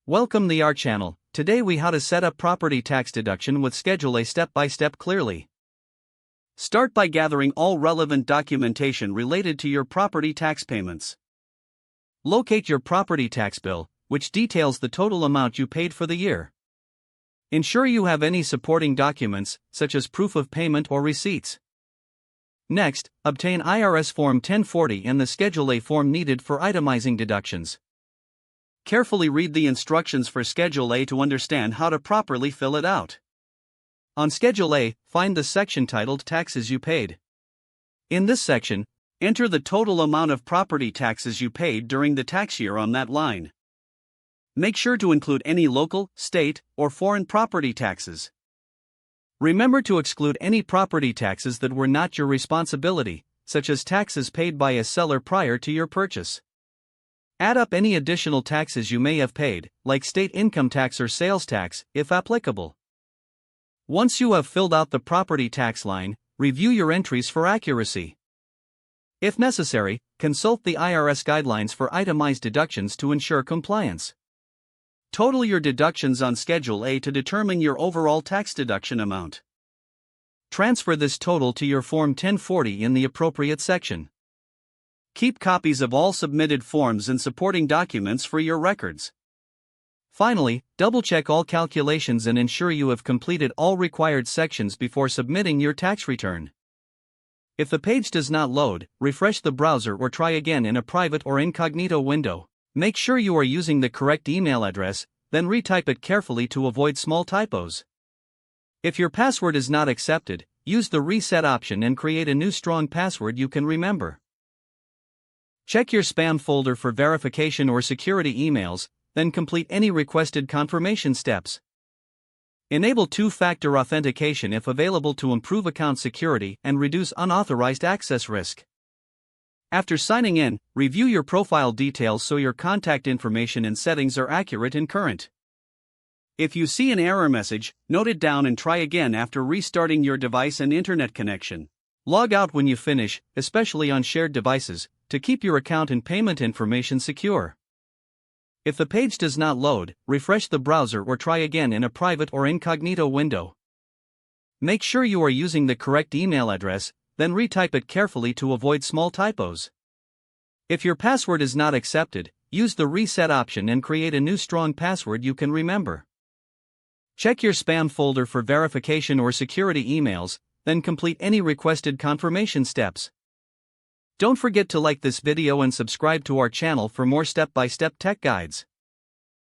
Welcome to our channel. Today we how to set up property tax deduction with Schedule A step by step clearly. Start by gathering all relevant documentation related to your property tax payments. Locate your property tax bill, which details the total amount you paid for the year. Ensure you have any supporting documents, such as proof of payment or receipts. Next, obtain IRS Form 1040 and the Schedule A form needed for itemizing deductions. Carefully read the instructions for Schedule A to understand how to properly fill it out. On Schedule A, find the section titled Taxes You Paid. In this section, enter the total amount of property taxes you paid during the tax year on that line. Make sure to include any local, state, or foreign property taxes. Remember to exclude any property taxes that were not your responsibility, such as taxes paid by a seller prior to your purchase. Add up any additional taxes you may have paid, like state income tax or sales tax, if applicable. Once you have filled out the property tax line, review your entries for accuracy. If necessary, consult the IRS guidelines for itemized deductions to ensure compliance. Total your deductions on Schedule A to determine your overall tax deduction amount. Transfer this total to your Form 1040 in the appropriate section. Keep copies of all submitted forms and supporting documents for your records. Finally, double-check all calculations and ensure you have completed all required sections before submitting your tax return. If the page does not load, refresh the browser or try again in a private or incognito window. Make sure you are using the correct email address, then retype it carefully to avoid small typos. If your password is not accepted, use the reset option and create a new strong password you can remember. Check your spam folder for verification or security emails, then complete any requested confirmation steps. Enable two-factor authentication if available to improve account security and reduce unauthorized access risk. After signing in, review your profile details so your contact information and settings are accurate and current. If you see an error message, note it down and try again after restarting your device and internet connection. Log out when you finish, especially on shared devices, to keep your account and payment information secure. If the page does not load, refresh the browser or try again in a private or incognito window. Make sure you are using the correct email address, then retype it carefully to avoid small typos. If your password is not accepted, use the reset option and create a new strong password you can remember. Check your spam folder for verification or security emails, then complete any requested confirmation steps. Don't forget to like this video and subscribe to our channel for more step-by-step tech guides.